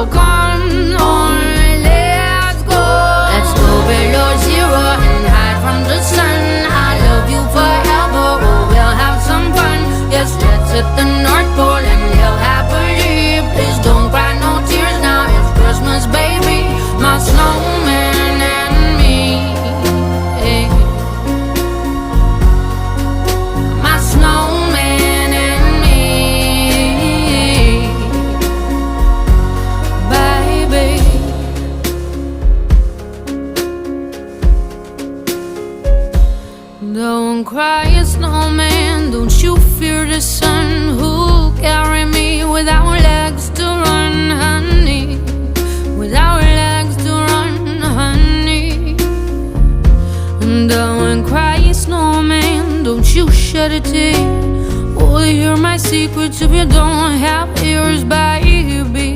So come on, let's go. Let's go below zero and hide from the sun. I love you forever, oh, we'll have some fun. Yes, let's hit the North Pole and live happily. Please don't cry no tears now, it's Christmas, baby. My snowman and me, my snowman and me, baby. Don't cry, snowman, don't you fear the sun. Who'll carry me without legs to run, honey? Without legs to run, honey. Don't cry, snowman, don't you shed a tear. Will you hear my secrets if you don't have ears, baby?